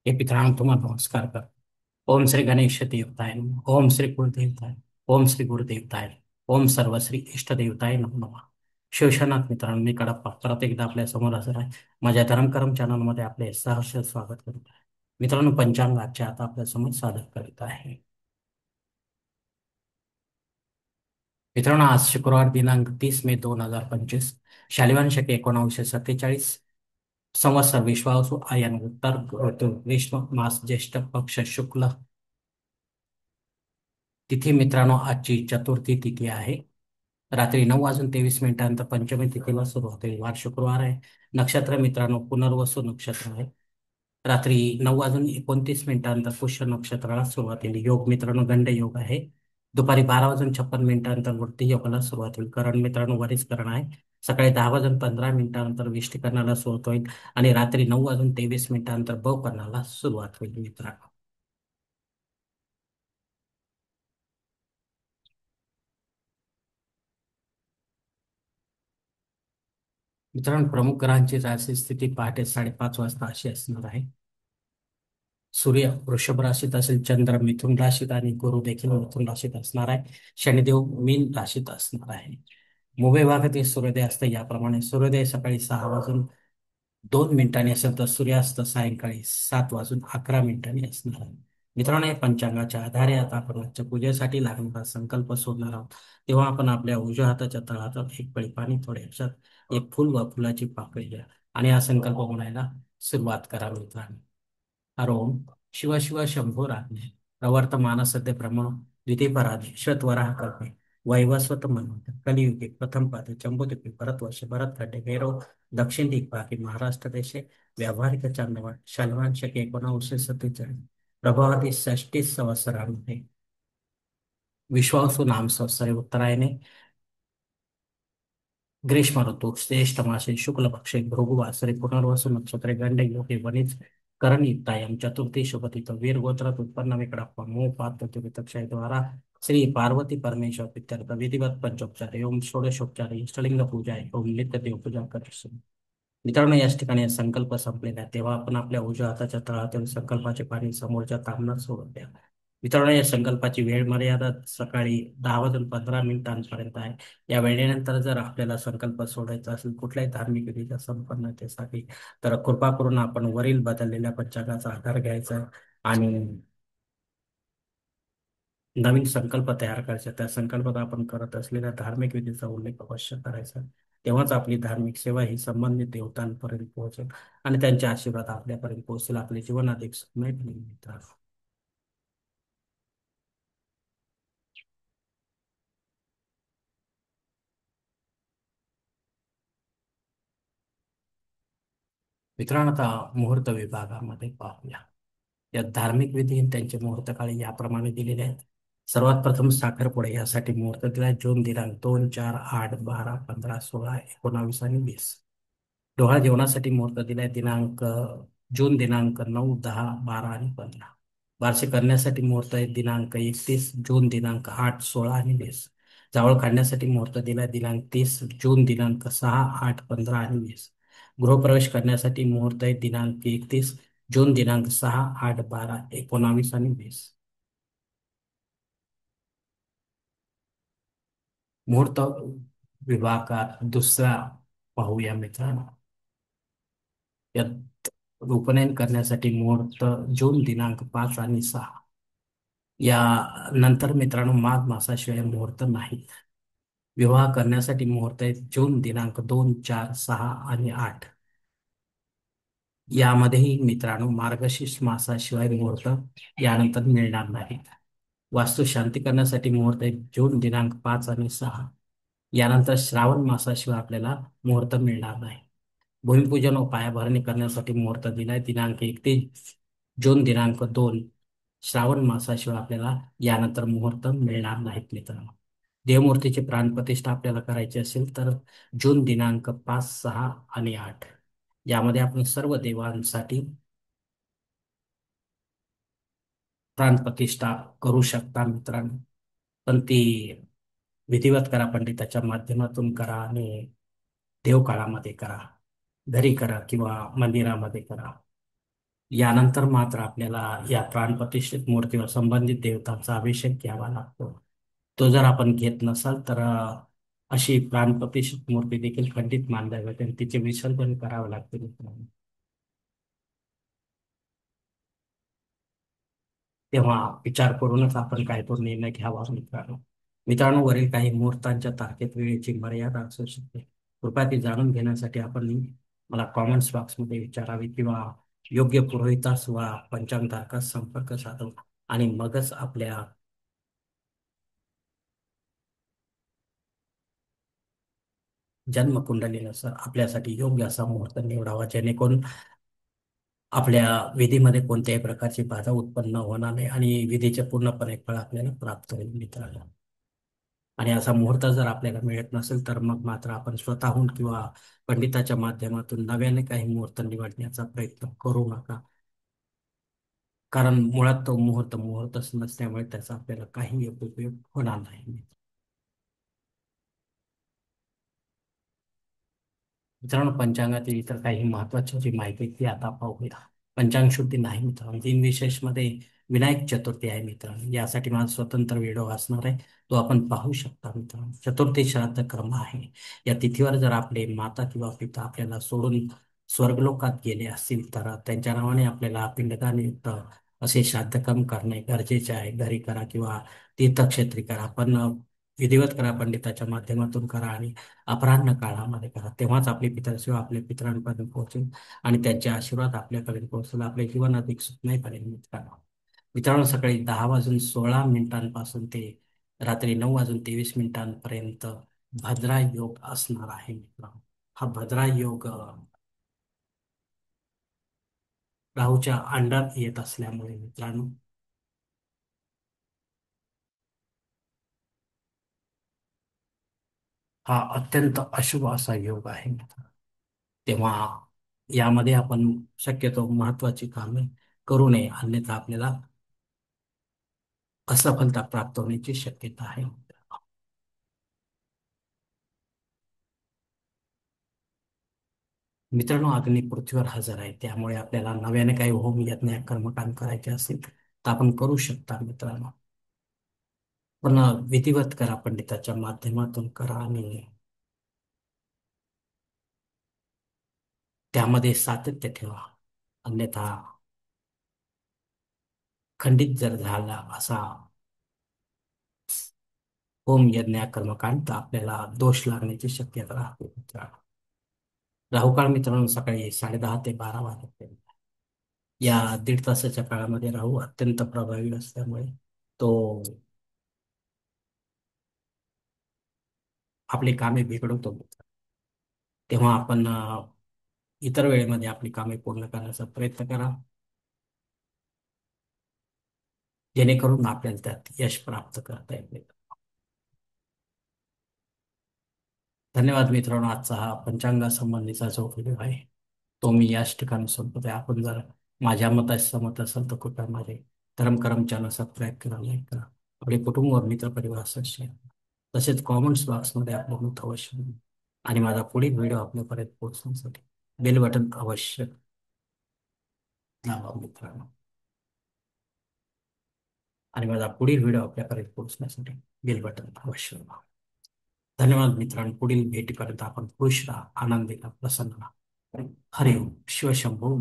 हे पितरांनो तुम्हाला नमस्कार कर. ओम श्री गणेश देवताय नमः. ओम श्री गुरुदेवताय. ओम श्री गुरुदेवताय. ओम सर्व श्री इष्ट देवताय नमः नमः. शिवशनाथ मित्रांनो, मी कडप्पा परत एकदा आपल्या समोर हजर आहे. माझ्या धर्मकरम चॅनलमध्ये आपले सहर्ष स्वागत करीत आहे. मित्रांनो, पंचांगाचे आता आपल्या समोर सादर करीत आहे. मित्रांनो, आज शुक्रवार दिनांक 30 मे 2025, शालिवान शके 1947, संवत्सर विश्वावसु आयन उत्तर ऋतू ग्रीष्म मास ज्येष्ठ पक्ष शुक्ल तिथी. मित्रांनो, आजची चतुर्थी तिथी आहे. रात्री 9:23 पंचमी तिथीला सुरुवात होईल. वार शुक्रवार आहे. नक्षत्र मित्रांनो पुनर्वसू नक्षत्र आहे. रात्री 9:29 पुष्य नक्षत्राला सुरुवात होईल. योग मित्रांनो गंड योग आहे. दुपारी 12:56 वृत्ती योगाला सुरुवात होईल. करण मित्रांनो वरीच करण आहे. सकाळी 10:15 विष्टीकरणाला सुरुवात होईल आणि रात्री 9:23 भवकरणाला सुरुवात होईल मित्रांनो. मित्रांनो, प्रमुख ग्रहांची राशी स्थिती पहाटे 5:30 वाजता अशी असणार आहे. सूर्य वृषभ राशीत असेल, चंद्र मिथुन राशीत आणि गुरु देखील मिथुन राशीत असणार आहे. शनिदेव मीन राशीत असणार आहे. मुंबई भागातील सूर्योदय असतं याप्रमाणे: सूर्योदय सकाळी 6:02 असेल, तर सूर्यास्त सायंकाळी 7:11 असणार आहे. मित्रांनो, या पंचांगाच्या आधारे आता आपण आजच्या पूजेसाठी लागणारा संकल्प सोडणार आहोत. तेव्हा आपण आपल्या उजव्या हाताच्या तळहातात एक पळी पाणी, थोडे अक्षत, एक फुल व फुलाची पाकळी घ्या आणि हा संकल्प म्हणायला सुरुवात करा मित्रांनो. हरोम शिव शिव शंभो राज्ञे प्रवर्तमान सद्य ब्रह्म द्वितीयपराधे श्वेतवराह कल्पे वैवस्वत मनोहर कलियुगे प्रथम पादे चंबुद्वीपे भरतवर्षे भरतखंडे भैरव दक्षिण दिग्भागे महाराष्ट्र देशे व्यावहारिक चांदवड शालिवान शके 1947 प्रभावती 36 संवत्सरामध्ये विश्वावसु नाम संवत्सरे उत्तरायणे ग्रीष्म ऋतू श्रेष्ठ मासे शुक्ल पक्षे भृगुवासरे पुनर्वसु नक्षत्रे गंड योगे वनिज करणयुक्तायाम चतुर्थी शुभतिथ वीर गोत्रात उत्पन्न विकडाप्पा मोह पात्र वितक्षय द्वारा श्री पार्वती परमेश्वर प्रीत्यर्थ विधिवत पंचोपचार ओम षोडशोपचार इष्टलिंग पूजा ओम नित्य देवपूजा करतो. मित्रांनो, याच ठिकाणी संकल्प संपलेला आहे. तेव्हा आपण आपल्या उजव्या हाताच्या तळहातील संकल्पाचे पाणी समोरच्या तांबणात सोडून द्या. मित्रांनो, या संकल्पाची वेळ मर्यादा सकाळी 10:15 आहे. या वेळेनंतर जर आपल्याला संकल्प सोडायचा असेल कुठल्याही धार्मिक विधीच्या संपन्नतेसाठी, तर कृपा करून आपण वरील बदललेल्या पंचांगाचा आधार घ्यायचा आणि नवीन संकल्प तयार करायचा. त्या संकल्पात आपण करत असलेल्या धार्मिक विधीचा उल्लेख अवश्य करायचा. तेव्हाच आपली धार्मिक सेवा ही संबंधित देवतांपर्यंत पोहोचेल आणि त्यांचे आशीर्वाद आपल्यापर्यंत पोहोचेल. आपले जीवन अधिक सुखमय बनेल मित्रांनो. मित्रांनो, आता मुहूर्त विभागामध्ये पाहूया. या धार्मिक विधी आणि त्यांचे मुहूर्त काळी याप्रमाणे दिलेले आहेत. सर्वात प्रथम साखरपुडा यासाठी मुहूर्त दिला जून दिनांक 2, 4, 8, 12, 15, 16, 19 आणि 20. डोहाळ जेवणासाठी मुहूर्त दिलाय जून दिनांक 9, 10, 12 आणि 15. बारसे करण्यासाठी मुहूर्त आहे दिनांक 31 जून दिनांक 8, 16 आणि 20. जावळ काढण्यासाठी मुहूर्त दिलाय दिनांक 30 जून दिनांक 6, 8, 15 आणि 20. गृहप्रवेश करण्यासाठी मुहूर्त आहे दिनांक 31 जून दिनांक 6, 8, 12, 19 आणि 20. मुहूर्त विभागात दुसरा पाहूया मित्रांनो. यात उपनयन करण्यासाठी मुहूर्त जून दिनांक 5 आणि 6. या नंतर मित्रांनो माघ मासाशिवाय मुहूर्त नाही. विवाह करण्यासाठी मुहूर्त आहे जून दिनांक 2, 4, 6 आणि 8. यामध्येही मित्रांनो मार्गशीर्ष मासाशिवाय मुहूर्त यानंतर मिळणार नाही. वास्तू शांती करण्यासाठी मुहूर्त आहे जून दिनांक 5 आणि 6. यानंतर श्रावण मासाशिवाय आपल्याला मुहूर्त मिळणार नाही. भूमिपूजन व पायाभरणी करण्यासाठी मुहूर्त दिलाय दिनांक 31 जून दिनांक 2. श्रावण मासाशिवाय आपल्याला यानंतर मुहूर्त मिळणार नाहीत मित्रांनो. देवमूर्तीची प्राणप्रतिष्ठा आपल्याला करायची असेल तर जून दिनांक 5, 6 आणि 8. यामध्ये आपण सर्व देवांसाठी प्राणप्रतिष्ठा करू शकता मित्रांनो. पण ती विधिवत करा, पंडिताच्या माध्यमातून करा आणि देवकाळामध्ये करा. घरी करा किंवा मंदिरामध्ये करा. यानंतर मात्र आपल्याला या प्राणप्रतिष्ठित मूर्तीवर संबंधित देवतांचा अभिषेक घ्यावा लागतो. तो जर आपण घेत नसाल तर अशी प्राणप्रतिष्ठित मूर्ती देखील खंडित मानल्या जाते आणि तिचे विसर्जन करावे लागते मित्रांनो. तेव्हा विचार करूनच आपण काय तो निर्णय घ्यावा मित्रांनो. मित्रांनो, वरील काही मुहूर्तांच्या तारखेत वेळेची मर्यादा असू शकते. कृपया ती जाणून घेण्यासाठी आपण मला कॉमेंट्स बॉक्समध्ये विचारावे किंवा योग्य पुरोहितास वा पंचांगतारकास संपर्क साधावा आणि मगच आपल्या जन्मकुंडलीनुसार आपल्यासाठी योग्य असा मुहूर्त निवडावा, जेणेकरून आपल्या विधीमध्ये कोणत्याही प्रकारची बाधा उत्पन्न होणार नाही आणि विधीचे पूर्णपणे फळ आपल्याला प्राप्त होईल मित्रांनो. आणि असा मुहूर्त जर आपल्याला मिळत नसेल तर मग मात्र आपण स्वतःहून किंवा पंडिताच्या माध्यमातून नव्याने काही मुहूर्त निवडण्याचा प्रयत्न करू नका. कारण मुळात तो मुहूर्त मुहूर्तच नसल्यामुळे त्याचा आपल्याला काही उपयोग होणार नाही. मित्रांनो, पंचांगातील इतर काही महत्वाची जी माहिती आहे ती आता पाहूया. पंचांग शुद्धी नाही मित्रांनो, दिनविशेष मध्ये विनायक चतुर्थी आहे मित्रांनो. यासाठी माझा स्वतंत्र व्हिडिओ असणार आहे, तो आपण पाहू शकता मित्रांनो. चतुर्थी श्राद्ध कर्म आहे. या तिथीवर जर आपले माता किंवा पिता आपल्याला सोडून स्वर्गलोकात गेले असतील तर त्यांच्या नावाने आपल्याला पिंडदान युक्त असे श्राद्धकर्म करणे गरजेचे आहे. घरी करा किंवा तीर्थक्षेत्री करा, पण विधिवत करा, पंडिताच्या माध्यमातून करा आणि अपराह्न काळामध्ये करा. तेव्हाच आपली पितरसेवा आपल्या पितरांपर्यंत पोहोचेल आणि त्यांचे आशीर्वाद आपल्यापर्यंत पोहोचेल. आपले जीवन अधिक सुखमय बनेल मित्रांनो. मित्रांनो, सकाळी 10:16 ते रात्री 9:23 भद्रा योग असणार आहे मित्रांनो. हा भद्रा योग राहूच्या अंडात येत असल्यामुळे मित्रांनो, हा अत्यंत अशुभ असा योग आहे मित्रांनो. तेव्हा यामध्ये आपण शक्यतो महत्वाची कामे करू नये, अन्यथा आपल्याला असफलता प्राप्त होण्याची शक्यता आहे. मित्रांनो, अग्नी पृथ्वीवर हजर आहे, त्यामुळे आपल्याला नव्याने काही होम यज्ञ कर्मकांड करायचे असेल तर आपण करू शकता मित्रांनो. पण विधिवत करा, पंडिताच्या माध्यमातून करा आणि त्यामध्ये सातत्य ठेवा. अन्यथा खंडित जर झाला असा होम यज्ञ कर्मकांड तर आपल्याला दोष लागण्याची शक्यता राहते मित्रांनो. राहुकाळ मित्रांनो सकाळी 10:30 ते 12 वाजेपर्यंत. या दीड तासाच्या काळामध्ये राहू अत्यंत प्रभावी असल्यामुळे तो आपली कामे बिघडवतो. तेव्हा आपण इतर वेळेमध्ये आपली कामे पूर्ण करण्याचा प्रयत्न करा, जेणेकरून आपल्याला त्यात यश प्राप्त करता येईल. धन्यवाद मित्रांनो. आजचा हा पंचांगासंबंधीचा जो व्हिडिओ आहे तो मी याच ठिकाणी संपवतोय. आपण जर माझ्या मताशी सहमत असाल तर कृपया माझे धर्म करम चॅनल सबस्क्राईब करा, लाईक करा, आपले कुटुंब व मित्र परिवार शेअर करा. तसेच कॉमेंट्स बॉक्समध्ये आपलं मत अवश्य लिहा. आणि माझा पुढील व्हिडिओ आपल्यापर्यंत पोहोचण्यासाठी बेल बटन अवश्य दाबा मित्रांनो. आणि माझा पुढील व्हिडिओ आपल्यापर्यंत पोहोचण्यासाठी बेल बटन अवश्य दाबा. धन्यवाद मित्रांनो. पुढील भेटीपर्यंत आपण खुश राहा, आनंदी राहा, प्रसन्न राहा. हरिओम शिवशंभो.